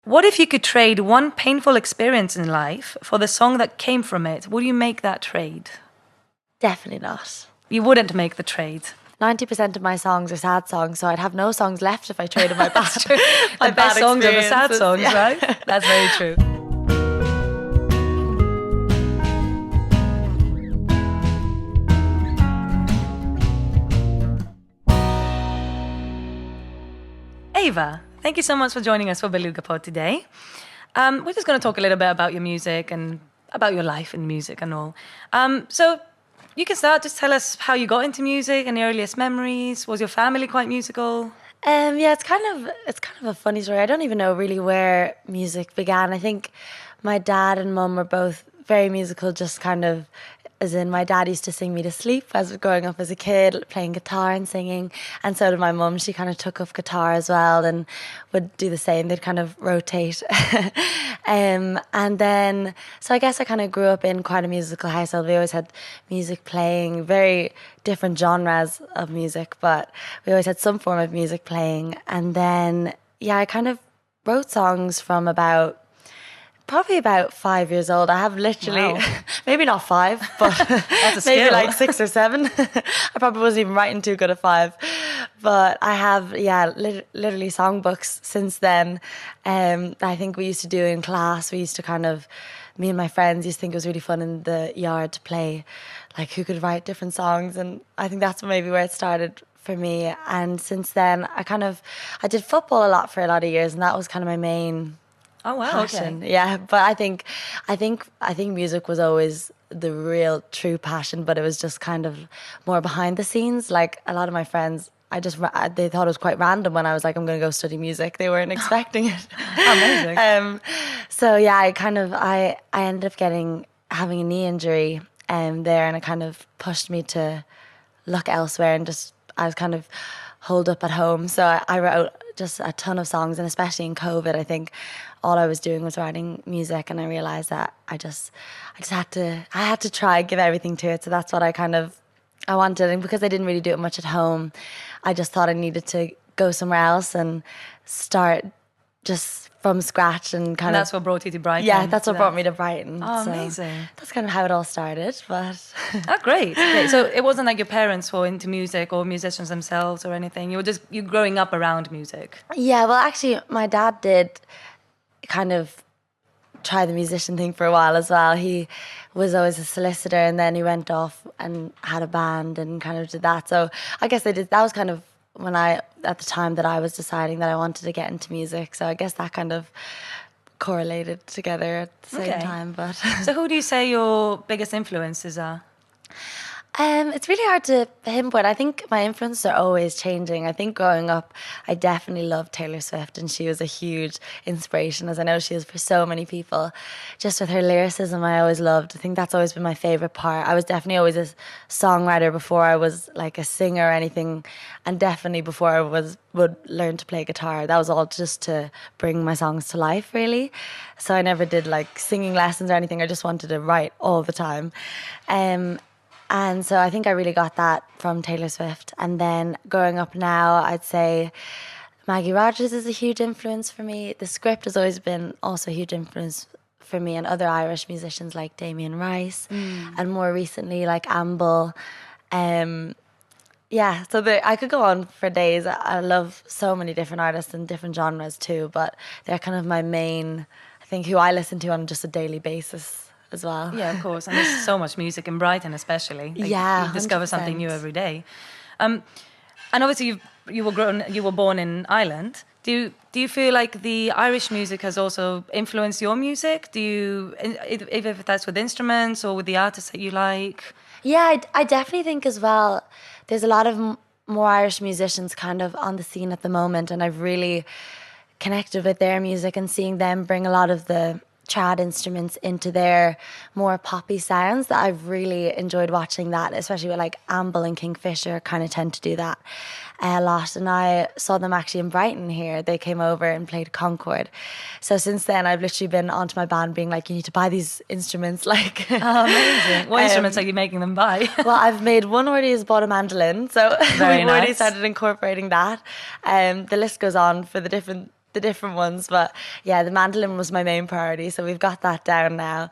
What if you could trade one painful experience in life for the song that came from it? Would you make that trade? Definitely not. You wouldn't make the trade. 90% of my songs are sad songs, so I'd have no songs left if I traded my bad. The best songs are the sad songs, right? That's very true. Ava, thank you so much for joining us for Beluga Pod today. We're just going to talk a little bit about your music and about your life in music and all. So you can start. Just tell us how you got into music and your earliest memories. Was your family quite musical? Yeah, it's kind of a funny story. I don't even know really where music began. I think my dad and mum were both very musical, just kind of as in my dad used to sing me to sleep as growing up as a kid, playing guitar and singing. And so did my mum. She kind of took up guitar as well and would do the same. They'd kind of rotate. And then, so I guess I kind of grew up in quite a musical household. We always had music playing, very different genres of music, but we always had some form of music playing. And then, yeah, I kind of wrote songs from probably about 5 years old. I have literally, maybe not 5, but maybe like 6 or 7. I probably wasn't even writing too good at 5. But I have, literally songbooks since then. I think we used to do in class. We used to me and my friends used to think it was really fun in the yard to play, like who could write different songs. And I think that's maybe where it started for me. And since then, I did football a lot for a lot of years, and that was kind of my main passion. Okay. Yeah, but I think music was always the real true passion, but it was just kind of more behind the scenes. Like a lot of my friends, they thought it was quite random when I was like, I'm going to go study music. They weren't expecting it. Amazing. So yeah, I ended up having a knee injury there, and it kind of pushed me to look elsewhere, and I was kind of holed up at home. So I wrote just a ton of songs, and especially in COVID, I think all I was doing was writing music, and I realized that I had to try give everything to it. So that's what I wanted, and because I didn't really do it much at home, I just thought I needed to go somewhere else and start just from scratch and that's what brought you to Brighton. Yeah, that's what brought me to Brighton. Oh, so amazing. That's kind of how it all started. But great. Okay, so it wasn't like your parents were into music or musicians themselves or anything. You growing up around music. Yeah, well, actually, my dad did kind of try the musician thing for a while as well. He was always a solicitor, and then he went off and had a band and kind of did that. So I guess that was kind of at the time that I was deciding that I wanted to get into music. So I guess that kind of correlated together at the same time. But so who do you say your biggest influences are? It's really hard to pinpoint. I think my influences are always changing. I think growing up, I definitely loved Taylor Swift, and she was a huge inspiration, as I know she is for so many people. Just with her lyricism, I always loved. I think that's always been my favorite part. I was definitely always a songwriter before I was like a singer or anything, and definitely before I would learn to play guitar. That was all just to bring my songs to life, really. So I never did like singing lessons or anything. I just wanted to write all the time. And so I think I really got that from Taylor Swift. And then growing up now, I'd say Maggie Rogers is a huge influence for me. The Script has always been also a huge influence for me, and other Irish musicians like Damien Rice, and more recently like Amble. Yeah, so I could go on for days. I love so many different artists and different genres too, but they're kind of my main, I think, who I listen to on just a daily basis as well. Yeah, of course. And there's so much music in Brighton, especially. Like, you discover 100%. Something new every day. And obviously, you were born in Ireland. Do you feel like the Irish music has also influenced your music? If that's with instruments or with the artists that you like? Yeah, I definitely think as well. There's a lot of more Irish musicians kind of on the scene at the moment, and I've really connected with their music and seeing them bring a lot of the trad instruments into their more poppy sounds, that I've really enjoyed watching that, especially with like Amble and Kingfisher kind of tend to do that a lot. And I saw them actually in Brighton here. They came over and played Concord. So since then I've literally been onto my band being like, you need to buy these instruments. Like, oh, amazing. What instruments are you making them buy? Well, I've made one already, has bought a mandolin, so we've already started incorporating that. The list goes on for the different the different ones, but yeah, the mandolin was my main priority, so we've got that down now.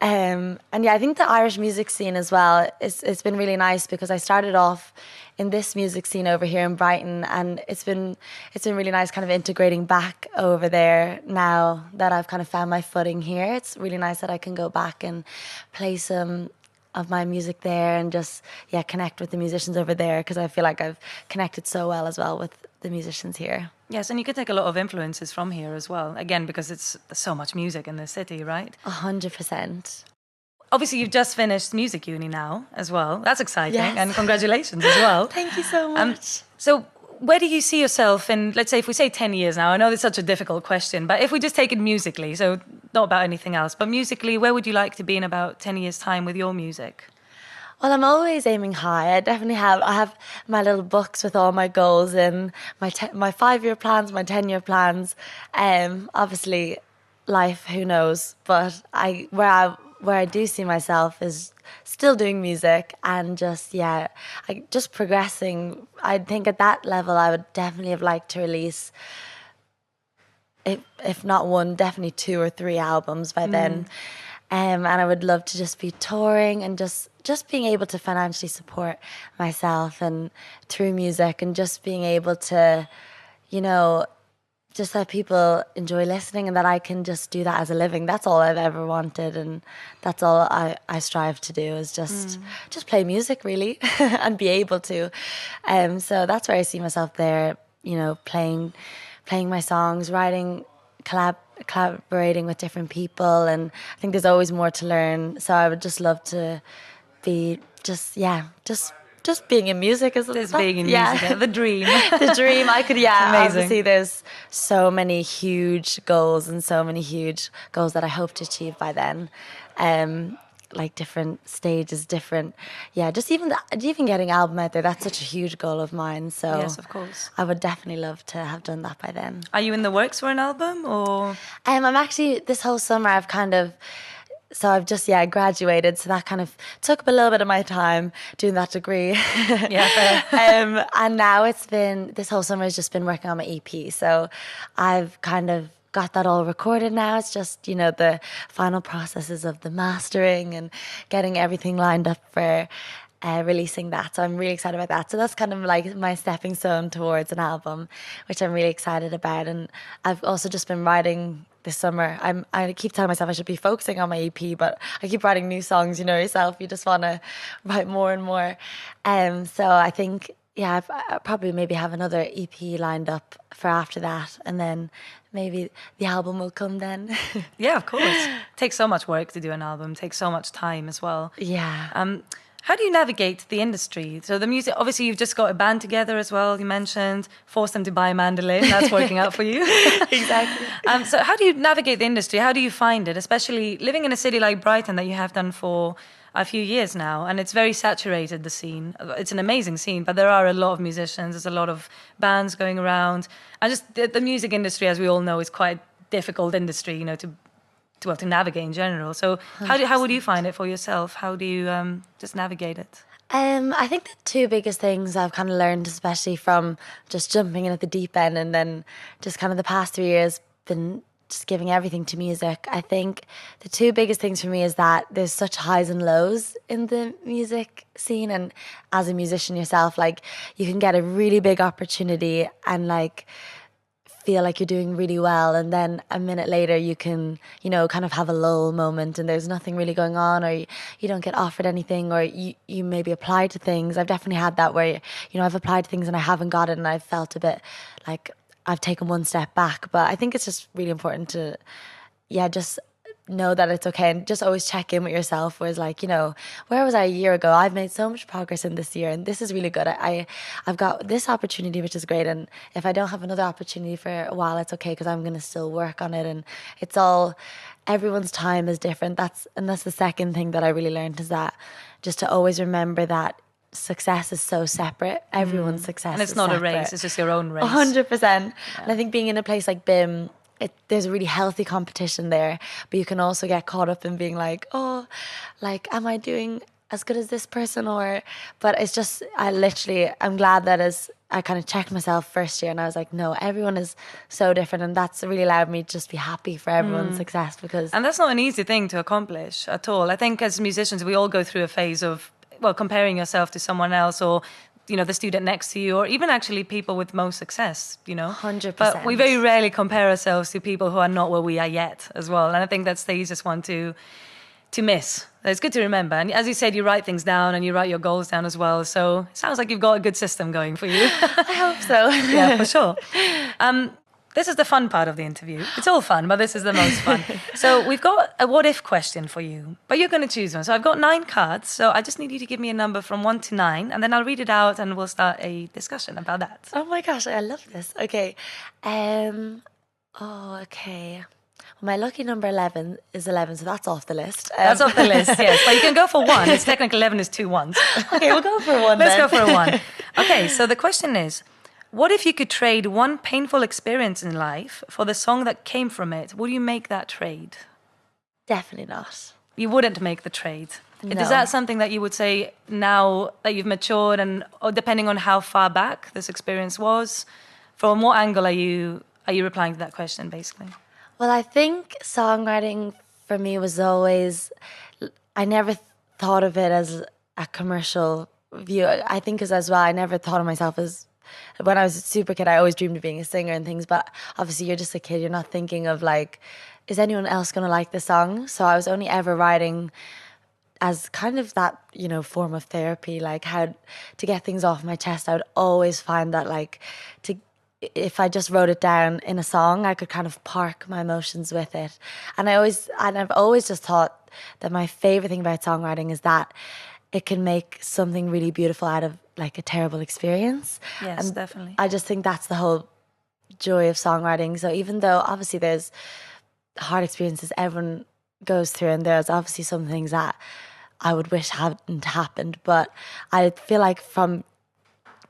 And yeah, I think the Irish music scene as well, it's been really nice because I started off in this music scene over here in Brighton, and it's been really nice kind of integrating back over there now that I've kind of found my footing here. It's really nice that I can go back and play some of my music there and just connect with the musicians over there, because I feel like I've connected so well as well with the musicians here. Yes, and you can take a lot of influences from here as well. Again, because there's so much music in the city, right? 100%. Obviously, you've just finished music uni now as well. That's exciting, yes. and congratulations as well. Thank you so much. So where do you see yourself in, let's say, if we say 10 years now? I know it's such a difficult question, but if we just take it musically, so not about anything else, but musically, where would you like to be in about 10 years' time with your music? Well, I'm always aiming high. I have my little books with all my goals and my 5-year plans, my 10-year plans. Obviously, life, who knows? But where I do see myself is still doing music and just progressing. I think at that level, I would definitely have liked to release, if not one, definitely 2 or 3 albums by then. And I would love to just be touring and just being able to financially support myself and through music, and just being able to, just that people enjoy listening and that I can just do that as a living. That's all I've ever wanted, and that's all I strive to do, is just play music really and be able to. So that's where I see myself there, playing my songs, writing, collaborating with different people, and I think there's always more to learn. So I would just love to be just being in music is being in music, the dream. The dream. I could, Amazing. Obviously there's so many huge goals that I hope to achieve by then. Like different stages, just even getting album out there, that's such a huge goal of mine. So yes, of course, I would definitely love to have done that by then. Are you in the works for an album, or? I'm actually, this whole summer I've just graduated, so that kind of took up a little bit of my time doing that degree. Yeah. And now this whole summer has just been working on my EP. So I've kind of got that all recorded now. It's just, the final processes of the mastering and getting everything lined up for releasing that. So I'm really excited about that. So that's kind of like my stepping stone towards an album, which I'm really excited about. And I've also just been writing this summer. I keep telling myself I should be focusing on my EP, but I keep writing new songs. Yourself, you just want to write more and more. So I think, I probably maybe have another EP lined up for after that, and then maybe the album will come then. Yeah, of course. It takes so much work to do an album. It takes so much time as well. Yeah. How do you navigate the industry? So the music, obviously you've just got a band together as well, you mentioned, forced them to buy a mandolin, that's working out for you. Exactly. So how do you navigate the industry? How do you find it, especially living in a city like Brighton that you have done for a few years now, and it's very saturated, the scene. It's an amazing scene, but there are a lot of musicians, there's a lot of bands going around, and just the music industry, as we all know, is quite a difficult industry, to navigate in general. So how would you find it for yourself? How do you just navigate it? I think the 2 biggest things I've kind of learned, especially from just jumping in at the deep end, and then just kind of the past 3 years been just giving everything to music. I think the 2 biggest things for me is that there's such highs and lows in the music scene, and as a musician yourself, like, you can get a really big opportunity and like feel like you're doing really well, and then a minute later you can, kind of have a lull moment and there's nothing really going on, or you don't get offered anything, or you maybe apply to things. I've definitely had that where, I've applied to things and I haven't got it, and I've felt a bit like I've taken one step back. But I think it's just really important to, just know that it's okay, and just always check in with yourself, whereas like, where was I a year ago? I've made so much progress in this year, and this is really good. I've got this opportunity, which is great, and if I don't have another opportunity for a while, it's okay, because I'm going to still work on it. And it's all, everyone's time is different. That's the second thing that I really learned, is that just to always remember that success is so separate. Everyone's success is and it's not separate. A race, it's just your own race. 100%. And I think being in a place like BIM, there's a really healthy competition there, but you can also get caught up in being like, oh, like, am I doing as good as this person? But it's just, I'm glad that as I kind of checked myself first year and I was like, no, everyone is so different, and that's really allowed me to just be happy for everyone's success. And that's not an easy thing to accomplish at all. I think as musicians, we all go through a phase of, well, comparing yourself to someone else, or the student next to you, or even actually people with most success, 100%. But we very rarely compare ourselves to people who are not where we are yet as well. And I think that's the easiest one to miss. It's good to remember. And as you said, you write things down and you write your goals down as well. So it sounds like you've got a good system going for you. I hope so. Yeah, for sure. This is the fun part of the interview. It's all fun, but this is the most fun. So we've got a what if question for you, but you're going to choose one. So I've got 9 cards. So I just need you to give me a number from 1 to 9, and then I'll read it out and we'll start a discussion about that. Oh my gosh, I love this. Okay. Okay. My lucky number 11 is 11, so that's off the list. That's off the list, yes. But you can go for 1. It's technically 11 is 2 ones. Okay, we'll go for 1 Let's go for a 1. Okay, so the question is, what if you could trade one painful experience in life for the song that came from it? Would you make that trade? Definitely not. You wouldn't make the trade. No. Is that something that you would say now that you've matured, and or depending on how far back this experience was, from what angle are you replying to that question, basically? Well, I think songwriting for me was always, I never thought of it as a commercial view. I think as well, I never thought of myself as, when I was a super kid, I always dreamed of being a singer and things, but obviously you're just a kid, you're not thinking of like, is anyone else going to like the song? So I was only ever writing as kind of that, form of therapy, like how to get things off my chest. I would always find that if I just wrote it down in a song, I could kind of park my emotions with it. And I've always just thought that my favorite thing about songwriting is that it can make something really beautiful out of like a terrible experience. Yes, and definitely. I just think that's the whole joy of songwriting. So even though obviously there's hard experiences everyone goes through, and there's obviously some things that I would wish hadn't happened, but I feel like from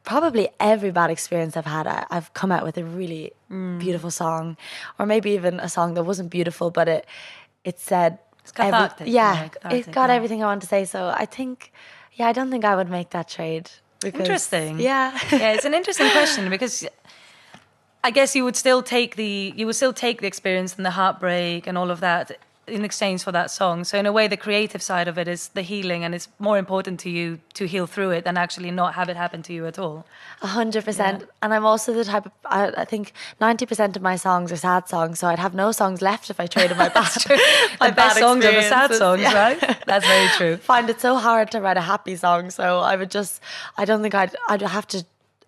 probably every bad experience I've had, I've come out with a really beautiful song, or maybe even a song that wasn't beautiful, but it said, it's cathartic. It got everything I wanted to say. So I think, I don't think I would make that trade. Because, interesting. Yeah. Yeah, it's an interesting question, because I guess you would still take the experience and the heartbreak and all of that in exchange for that song. So in a way, the creative side of it is the healing, and it's more important to you to heal through it than actually not have it happen to you at all. 100%. And I'm also the type of, I think 90% of my songs are sad songs, so I'd have no songs left if I traded my bad. The best songs are the sad songs, right? That's very true. Find it so hard to write a happy song, so I don't think I'd have to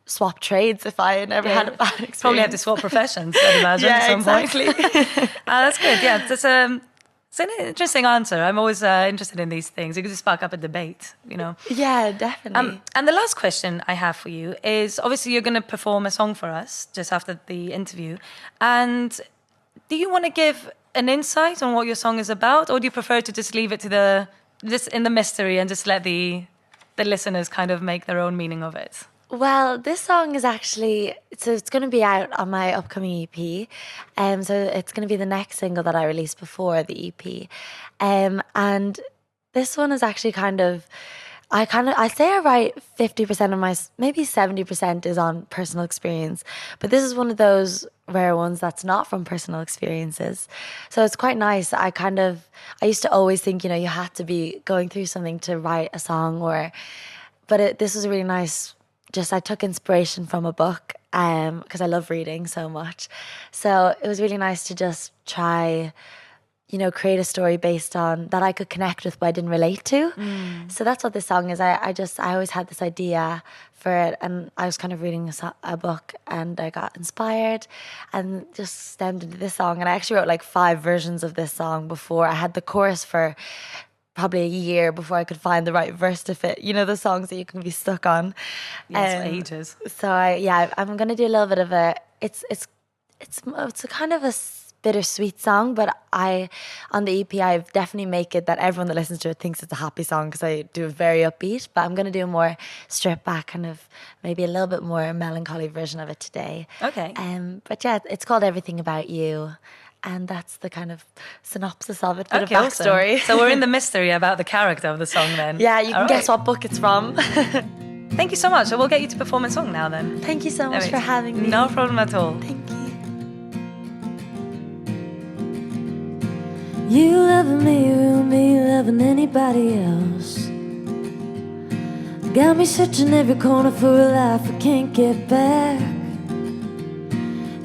swap trades if I never had a bad experience. Probably have to swap professions, I'd imagine, at some exactly. point. That's good. Yeah, it's an interesting answer. I'm always interested in these things. It could spark up a debate, Yeah, definitely. And the last question I have for you is, obviously you're going to perform a song for us just after the interview. And do you want to give an insight on what your song is about, or do you prefer to just leave it to just in the mystery and just let the listeners kind of make their own meaning of it? Well, this song is actually, so it's going to be out on my upcoming EP. So it's going to be the next single that I release before the EP. And this one is actually I say I write 50% of my, maybe 70% is on personal experience. But this is one of those rare ones that's not from personal experiences. So it's quite nice. I used to always think, you had to be going through something to write a song, but this was a really nice. I took inspiration from a book because I love reading so much. So it was really nice to just try, create a story based on that I could connect with but I didn't relate to. So that's what this song is. I always had this idea for it, and I was kind of reading a book and I got inspired and just stemmed into this song. And I actually wrote like 5 versions of this song before. I had the chorus for probably a year before I could find the right verse to fit. The songs that you can be stuck on. Yes, for ages. So I'm going to do a little bit of it's a kind of a bittersweet song, but on the EP I've definitely make it that everyone that listens to it thinks it's a happy song, because I do a very upbeat, but I'm going to do a more stripped back, kind of maybe a little bit more melancholy version of it today. Okay. But yeah, it's called Everything About You. And that's the kind of synopsis of it, bit of backstory. Awesome. So we're in the mystery about the character of the song then. Yeah, you can guess what book it's from. Thank you so much. So we'll get you to perform a song now then. Thank you so much for having me. No problem at all. Thank you. You loving me, or me loving anybody else? Got me searching every corner for a life I can't get back.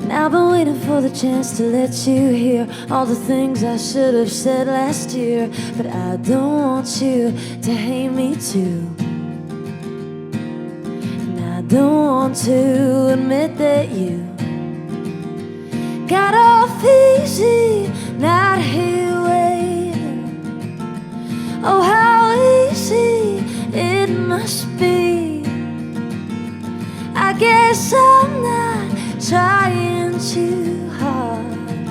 And I've been waiting for the chance to let you hear all the things I should have said last year. But I don't want you to hate me too. And I don't want to admit that you got off easy, not here waiting. Oh, how easy it must be. I guess I'm not trying too hard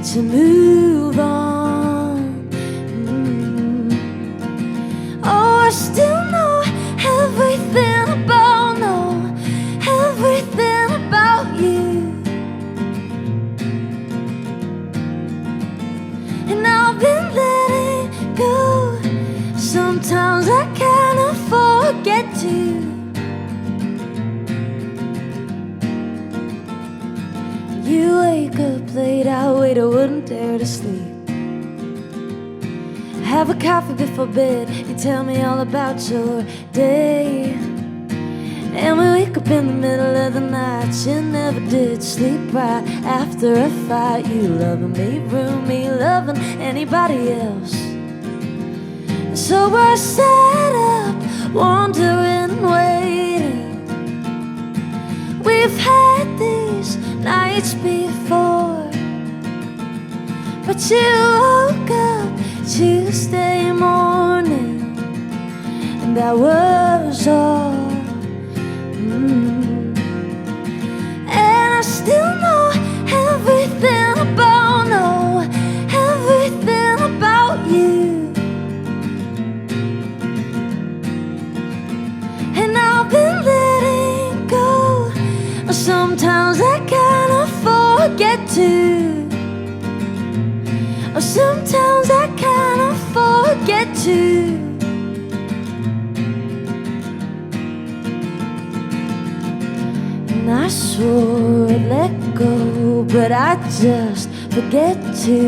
to move on. Oh, I still know everything about you. And I've been letting go. Sometimes I kinda forget to. You wake up late, I wait, I wouldn't dare to sleep. Have a coffee before bed, you tell me all about your day. And we wake up in the middle of the night, you never did sleep right. After a fight, you loving me, ruin me, loving anybody else. So I sat up, wondering, waiting. We've had these nights before, but you woke up Tuesday morning, and that was all. And I still know everything about you. And I've been letting go. Sometimes I kinda forget to. Sometimes I kinda forget to. And I swore I'd let go, but I just forget to.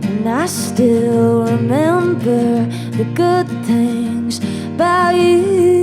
And I still remember the good things about you.